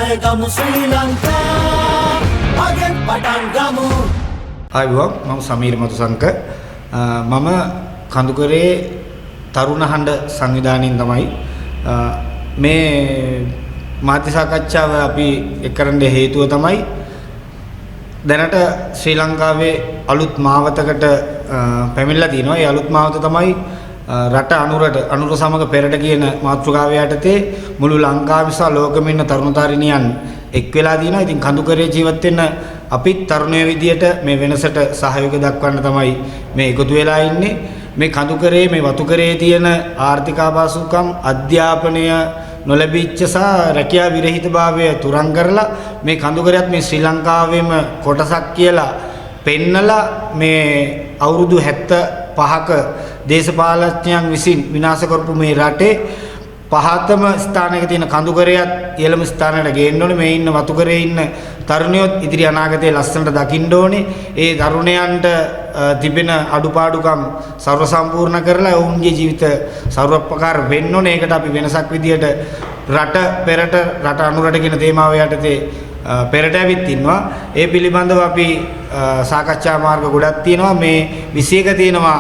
ජයගමු ශ්‍රී ලංකා මගෙන් පටන් ගමු. ආයුබෝවන් මම සමීර මතුසංක මම කඳුකරේ තරුණ හඬ සංවිධානයෙන් තමයි මේ මාධ්‍ය සාකච්ඡාව අපි එක් කරන්න හේතුව තමයි දැනට ශ්‍රී ලංකාවේ අලුත් මාවතකට පැමිණලා තිනවා. ඒ අලුත් මාවත තමයි රට අනුර සමග පෙරට කියන මාතෘකාව යටතේ මුළු ලංකාව සහ ලෝකෙම ඉන්න තරුණ තරුණියන් එක් වෙලා දිනවා. ඉතින් කඳුකරේ ජීවත් වෙන්න අපිත් තරුණයෝ විදියට මේ වෙනසට සහයෝගය දක්වන්න තමයි මේ එකතු වෙලා ඉන්නේ. මේ කඳුකරේ මේ වතුකරේ තියෙන ආර්ථික ආබාසුකම් අධ්‍යාපනය නොලැබිච්ච සහ රැකියා විරහිතභාවය තුරන් කරලා මේ කඳුකරයත් මේ ශ්‍රී ලංකාවේම කොටසක් කියලා පෙන්නලා මේ අවුරුදු 75ක දේශපාලඥයන් විසින් විනාශ කරපු මේ රටේ පහතම ස්ථානයක තියෙන කඳුකරයත් ඉහළම ස්ථානයට ගේන්න ඕනේ. මේ ඉන්න වතුකරේ ඉන්න තරුණයොත් ඉදිරි අනාගතයේ ලස්සනට දකින්න ඕනේ. ඒ තරුණයන්ට තිබෙන අඩුපාඩුකම් ਸਰව සම්පූර්ණ කරලා ඔවුන්ගේ ජීවිත ਸਰවපකාර වෙන්න ඕනේ. ඒකට අපි වෙනසක් විදියට රට පෙරට රට අනුරට කියන තේමාව යටතේ පෙරට ඇවිත් ඉන්නවා. ඒ පිළිබඳව අපි සාකච්ඡා මාර්ග ගොඩක් තියෙනවා. මේ 21 තියෙනවා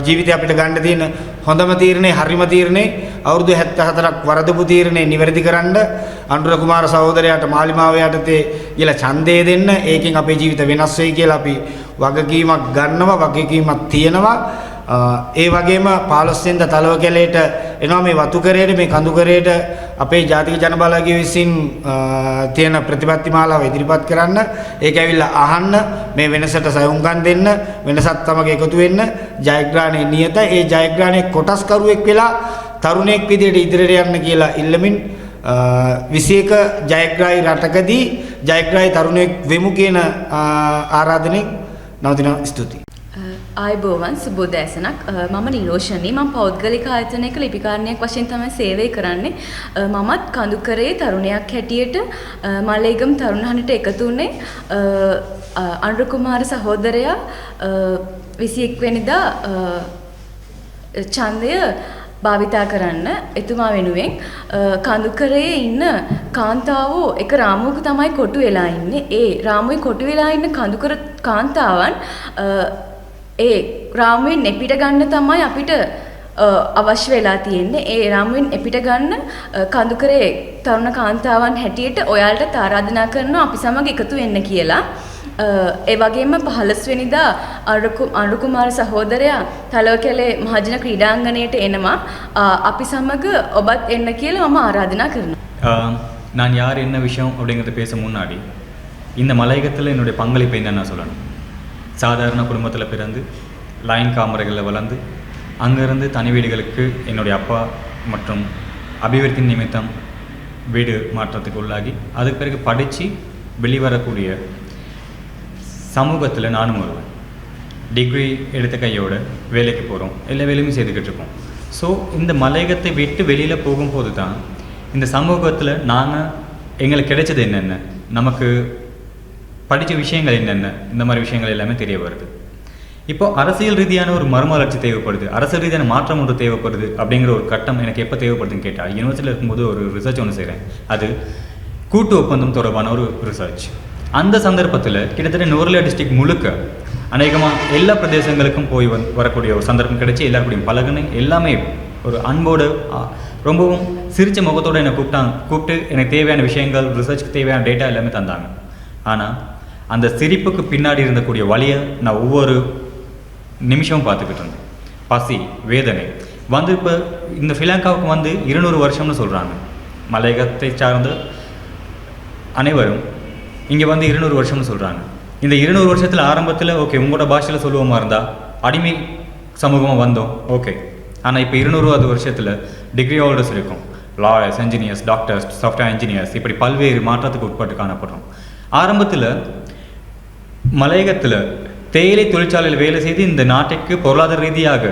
ජීවිතය අපිට ගන්න තියෙන හොඳම තීරණේ හරිම තීරණේ අවුරුදු 74ක් වරදපු තීරණේ නිවැරදි කරන්න අනුර කුමාර සහෝදරයාට මාලිමාව යටතේ කියලා ඡන්දය දෙන්න. ඒකෙන් අපේ ජීවිත වෙනස් වෙයි කියලා අපි වගකීමක් ගන්නවා, වගකීමක් තියෙනවා. ඒ වගේම 15 වෙනිදා තලව කැලේට එනවා මේ වතුකරේට මේ කඳුකරේට අපේ ජාතික ජනබලගය විසින් තියෙන ප්‍රතිපත්ති මාලාව ඉදිරිපත් කරන්න. ඒක ඇවිල්ලා අහන්න, මේ වෙනසට සහයුම්කම් දෙන්න, වෙනසත් සමග එකතු වෙන්න. ජයග්‍රහණය නියතයි. ඒ ජයග්‍රහණයේ කොටස්කරුවෙක් වෙලා තරුණයෙක් විදියට ඉදිරියට යන්න කියලා ඉල්ලමින් 21 ජයග්‍රාහී රටකදී ජයග්‍රාහී තරුණයෙක් වෙමු කියන ආරාධනෙන් නවතින ස්තුතියි. ආයුබෝවන් සුබෝදෑසනක්. මම නිරෝෂණී. මම පෞද්ගලික ආයතනයක ලිපිකාරණයක් වශයෙන් තමයි සේවය කරන්නේ. මමත් කඳුකරේ තරුණයක් හැටියට මලේගම තරුණ හඬට එකතු වුණේ අනුර කුමාර සහෝදරයා 21 වෙනිදා ඡන්දය භාවිතා කරන්න එතුමා වෙනුවෙන් කඳුකරේ ඉන්න කාන්තාවෝ එක රාමුවක තමයි කොටු වෙලා ඉන්නේ. ඒ රාමුවේ කොටු වෙලා ඉන්න කඳුකර කාන්තාවන් ඒ රාමුවෙන් එපිට ගන්න තමයි අපිට අවශ්‍ය වෙලා තියෙන්නේ. ඒ රාමුවෙන් එපිට ගන්න කඳුකරේ තරුණ කාන්තාවන් හැටියට ඔයාලට ආරාධනා කරනවා අපි සමග එකතු වෙන්න කියලා. ඒ වගේම 15 වෙනිදා අනුර කුමාර සහෝදරයා තලවකැලේ මහජන ක්‍රීඩාංගණයට එනවා. අපි සමග ඔබත් එන්න කියලා මම ආරාධනා කරනවා. நான் யார் என்ன விஷயம் அப்படிங்கிறத பேச முன்னாடி இந்த மலையகத்தில் என்னுடைய பங்களிப்பை என்னென்ன சொல்லணும். சாதாரண குடும்பத்தில் பிறந்து லைன் காமரைகளில் வளர்ந்து அங்கேருந்து தனி வீடுகளுக்கு என்னுடைய அப்பா மற்றும் அபிவிருத்தி நிமித்தம் வீடு மாற்றத்துக்கு உள்ளாகி அதுக்கு பிறகு படித்து வெளிவரக்கூடிய சமூகத்தில் நானும் வருவேன். டிகிரி எடுத்த கையோட வேலைக்கு போகிறோம், எல்லா வேலையும் செய்துக்கிட்டு இருக்கோம். ஸோ இந்த மலையகத்தை விட்டு வெளியில் போகும்போது தான் இந்த சமூகத்தில் நாங்கள் எங்களுக்கு கிடைச்சது என்னென்ன, நமக்கு படித்த விஷயங்கள் என்னென்ன, இந்த மாதிரி விஷயங்கள் எல்லாமே தெரிய வருது. இப்போது அரசியல் ரீதியான ஒரு மறுமலர்ச்சி தேவைப்படுது, அரசியல் ரீதியான மாற்றம் ஒன்று தேவைப்படுது அப்படிங்கிற ஒரு கட்டம் எனக்கு எப்போ தேவைப்படுதுன்னு கேட்டால் யூனிவர்சிட்டியில் இருக்கும்போது ஒரு ரிசர்ச் ஒன்று செய்கிறேன். அது கூட்டு ஒப்பந்தம் தொடர்பான ஒரு ரிசர்ச். அந்த சந்தர்ப்பத்தில் கிட்டத்தட்ட நூர்லியா டிஸ்ட்ரிக்ட் முழுக்க அநேகமாக எல்லா பிரதேசங்களுக்கும் போய் வரக்கூடிய ஒரு சந்தர்ப்பம் கிடைச்சி எல்லாருக்கூடையும் பழகுனேன். எல்லாமே ஒரு அன்போடு ரொம்பவும் சிரித்த முகத்தோடு என்னை கூப்பிட்டு எனக்கு தேவையான விஷயங்கள் ரிசர்ச்சுக்கு தேவையான டேட்டா எல்லாமே தந்தாங்க. ஆனால் அந்த சிரிப்புக்கு பின்னாடி இருந்தக்கூடிய வழியை நான் ஒவ்வொரு நிமிஷமும் பார்த்துக்கிட்டு இருந்தேன். பசி, வேதனை வந்து இப்போ இந்த ஸ்ரீலங்காவுக்கு வந்து 200 வருஷம்னு சொல்கிறாங்க. மலையகத்தை சார்ந்த அனைவரும் இங்கே வந்து 200 வருஷம்னு சொல்கிறாங்க. இந்த 200 வருஷத்தில் ஆரம்பத்தில் ஓகே உங்களோட பாஷையில் சொல்லுவோமா இருந்தால் அடிமை சமூகமாக வந்தோம் ஓகே. ஆனால் இப்போ 200வது வருஷத்தில் டிகிரி ஹோல்டர்ஸ் இருக்கும், lawyers, engineers, doctors, software engineers, இப்படி பல்வேறு மாற்றத்துக்கு உட்பட்டு காணப்படுறோம். ஆரம்பத்தில் மலையகத்தில் தேயிலை தொழிற்சாலையில் வேலை செய்து இந்த நாட்டிற்கு பொருளாதார ரீதியாக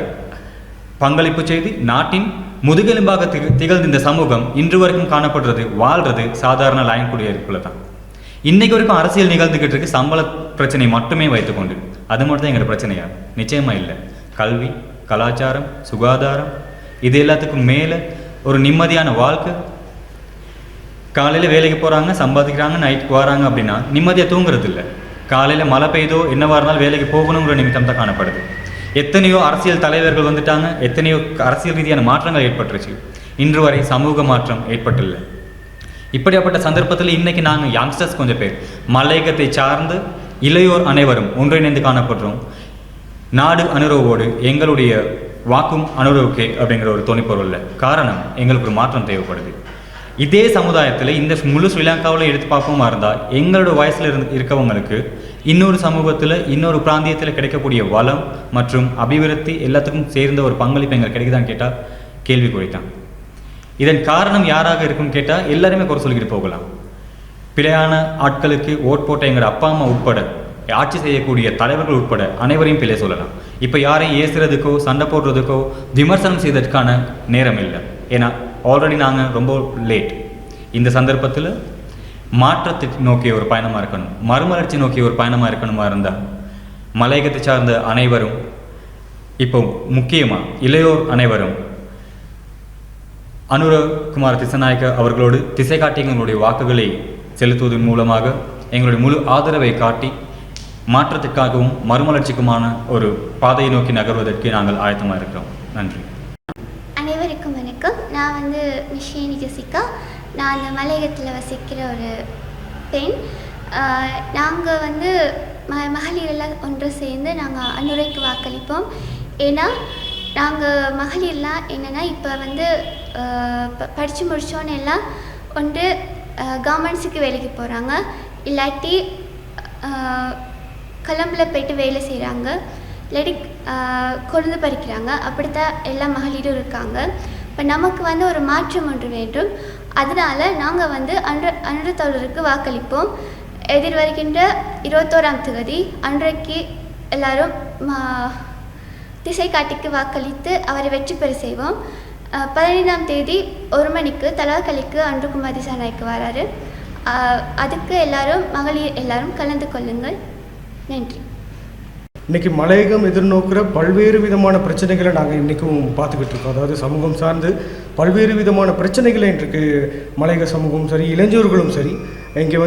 பங்களிப்பு செய்து நாட்டின் முதுகெலும்பாக திகழ்ந்த இந்த சமூகம் இன்று வரைக்கும் காணப்படுறது வாழ்கிறது சாதாரண லைன் குடியிருப்பில் தான். இன்றைக்கு வரைக்கும் அரசியல் நிகழ்ந்துக்கிட்டு இருக்கு, சம்பள பிரச்சனை மட்டுமே வைத்துக்கொண்டு. அது மட்டும் தான் எங்களோட பிரச்சனையா? நிச்சயமாக இல்லை. கல்வி, கலாச்சாரம், சுகாதாரம், இது எல்லாத்துக்கும் மேலே ஒரு நிம்மதியான வாழ்க்கை, காலையில் வேலைக்கு போகிறாங்க, சம்பாதிக்கிறாங்க, நைட்டுக்கு வராங்க அப்படின்னா நிம்மதியாக தூங்குறது இல்லை. காலையில் மழை பெய்தோ என்னவாக இருந்தாலும் வேலைக்கு போகணுங்கிற நிமித்தம் தான் காணப்படுது. எத்தனையோ அரசியல் தலைவர்கள் வந்துட்டாங்க, எத்தனையோ அரசியல் ரீதியான மாற்றங்கள் ஏற்பட்டுருச்சு. இன்று வரை சமூக மாற்றம் ஏற்பட்டில்லை. இப்படியாப்பட்ட சந்தர்ப்பத்தில் இன்றைக்கி நாங்கள் யங்ஸ்டர்ஸ் கொஞ்சம் பேர் மலையகத்தை சார்ந்து இளையோர் அனைவரும் ஒன்றிணைந்து காணப்படுறோம். நாடு அனுரவோடு எங்களுடைய வாக்கும் அனுரவுக்கே அப்படிங்கிற ஒரு துணிப்பொருளில் காரணம் எங்களுக்கு ஒரு மாற்றம் தேவைப்படுது. இதே சமுதாயத்தில் இந்த முழு ஸ்ரீலங்காவில் எடுத்து பார்ப்போமா இருந்தால் எங்களோட வயசில் இருக்கவங்களுக்கு இன்னொரு சமூகத்தில் இன்னொரு பிராந்தியத்தில் கிடைக்கக்கூடிய வளம் மற்றும் அபிவிருத்தி எல்லாத்துக்கும் சேர்ந்த ஒரு பங்களிப்பு எங்களுக்கு கிடைக்குதான்னு கேட்டால் கேள்விக்குறித்தான். இதன் காரணம் யாராக இருக்குன்னு கேட்டால் எல்லாருமே குறை சொல்லிக்கிட்டு போகலாம். பிழையான ஆட்களுக்கு ஓட் போட்ட எங்கள் அப்பா அம்மா உட்பட, ஆட்சி செய்யக்கூடிய தலைவர்கள் உட்பட அனைவரையும் பிழை சொல்லலாம். இப்போ யாரையும் ஏசுறதுக்கோ சண்டை போடுறதுக்கோ விமர்சனம் செய்வதற்கான நேரம் இல்லை. ஏன்னா ஆல்ரெடி நாங்கள் ரொம்ப லேட். இந்த சந்தர்ப்பத்தில் மாற்றத்தை நோக்கிய ஒரு பயணமாக இருக்கணும், மறுமலர்ச்சி நோக்கிய ஒரு பயணமாக இருக்கணுமா இருந்தால் மலையகத்தை சார்ந்த அனைவரும், இப்போ முக்கியமாக இளையோர் அனைவரும் அனுரகுமார திசாநாயக்க அவர்களோடு திசை காட்டி எங்களுடைய வாக்குகளை செலுத்துவதன் மூலமாக எங்களுடைய முழு ஆதரவை காட்டி மாற்றத்திற்காகவும் மறுமலர்ச்சிக்குமான ஒரு பாதையை நோக்கி நகர்வதற்கு நாங்கள் ஆயத்தமாக இருக்கிறோம். நன்றி. அனைவருக்கும் வணக்கம். நான் மிஷேனி ஜெசிகா. நான் அந்த மலையகத்தில் வசிக்கிற ஒரு பெண். நாங்கள் மகளிரெல்லாம் ஒன்று சேர்ந்து நாங்கள் அனுரைக்கு வாக்களிப்போம். ஏன்னா நாங்கள் மகளிர்லாம் என்னென்னா இப்போ படித்து முடித்தோன்னு எல்லாம் ஒன்று கவர்மெண்ட்ஸுக்கு வேலைக்கு போகிறாங்க, இல்லாட்டி கொழம்பில் போய்ட்டு வேலை செய்கிறாங்க, இல்லாட்டி கொழுந்து பறிக்கிறாங்க. அப்படித்தான் எல்லா மகளிரும் இருக்காங்க. இப்போ நமக்கு ஒரு மாற்றம் ஒன்று வேண்டும். அதனால் நாங்கள் அனுரத்தோழருக்கு வாக்களிப்போம். எதிர்வருகின்ற 21ஆம் தேதி அன்றைக்கு எல்லாரும் திசை காட்டிக்கு வாக்களித்து அவரை வெற்றி பெற செய்வோம். 15ஆம் தேதி 1 மணிக்கு தலாக்கலிக்கு அனுரகுமார திசாநாயக்க வராரு. அதுக்கு எல்லாரும் மகளிர் எல்லாரும் கலந்து கொள்ளுங்கள். நன்றி. இன்றைக்கி மலையகம் எதிர்நோக்கிற பல்வேறு விதமான பிரச்சனைகளை நாங்கள் இன்றைக்கும் பார்த்துக்கிட்டு இருக்கோம். அதாவது சமூகம் சார்ந்து பல்வேறு விதமான பிரச்சனைகளை இன்றைக்கு மலையக சமூகம் சரி, இளைஞர்களும் சரி இங்கே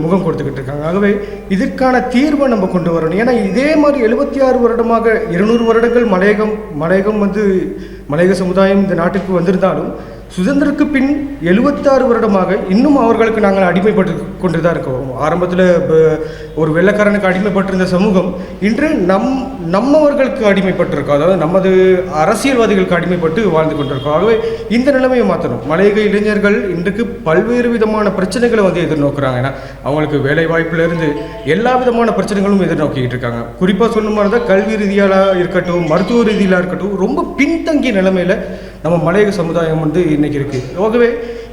முகம் கொடுத்துக்கிட்டு இருக்காங்க. ஆகவே இதற்கான தீர்வை நம்ம கொண்டு வரணும். ஏன்னா இதே மாதிரி 76 வருடமாக 200 வருடங்கள் மலையகம் மலையக சமுதாயம் இந்த நாட்டுக்கு வந்திருந்தாலும் சுதந்திரக்கு பின் 76 வருடமாக இன்னும் அவர்களுக்கு நாங்கள் அடிமைப்பட்டு கொண்டு தான் இருக்கோம். ஆரம்பத்தில் ஒரு வெள்ளைக்காரனுக்கு அடிமைப்பட்டிருந்த சமூகம் இன்று நம்மவர்களுக்கு அடிமைப்பட்டிருக்கோம். அதாவது நமது அரசியல்வாதிகளுக்கு அடிமைப்பட்டு வாழ்ந்து கொண்டிருக்கோம். ஆகவே இந்த நிலைமையை மாற்றணும். மலையக இளைஞர்கள் இன்றைக்கு பல்வேறு விதமான பிரச்சனைகளை எதிர்நோக்குறாங்க. ஏன்னா அவங்களுக்கு வேலை வாய்ப்பிலிருந்து எல்லா விதமான பிரச்சனைகளும் எதிர்நோக்கிட்டு இருக்காங்க. குறிப்பாக சொல்லணுமா இருந்தால் கல்வி ரீதியாக இருக்கட்டும், மருத்துவ ரீதியாக இருக்கட்டும், ரொம்ப பின்தங்கிய நிலைமையில் நம்ம மலையக சமுதாயம் இன்னைக்கு இருக்குது. ஆகவே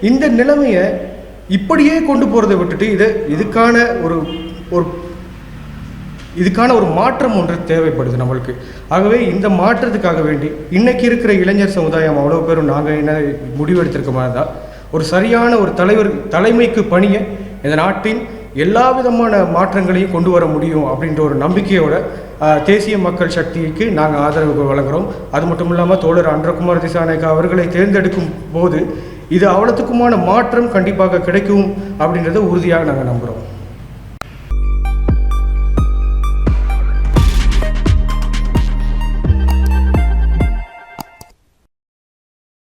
இந்த நிலைமையை இப்படியே கொண்டு போகிறதை விட்டுட்டு இதுக்கான ஒரு மாற்றம் ஒன்று தேவைப்படுது நம்மளுக்கு. ஆகவே இந்த மாற்றத்துக்காக வேண்டி இன்னைக்கு இருக்கிற இளைஞர் சமுதாயம் அவ்வளோ பேரும் நாங்கள் என்ன முடிவெடுத்திருக்க மாதிரி தான் ஒரு சரியான ஒரு தலைமைக்கு பணியை இந்த நாட்டின் எல்லா விதமான மாற்றங்களையும் கொண்டு வர முடியும் அப்படின்ற ஒரு நம்பிக்கையோட தேசிய மக்கள் சக்திக்கு நாங்கள் ஆதரவு வழங்குகிறோம். அது மட்டும் இல்லாமல் தோழர் அனுரகுமார திசாநாயக்க அவர்களை தேர்ந்தெடுக்கும் போது இது அவ்வளோத்துக்குமான மாற்றம் கண்டிப்பாக கிடைக்கும் அப்படின்றத உறுதியாக நாங்கள் நம்புகிறோம்.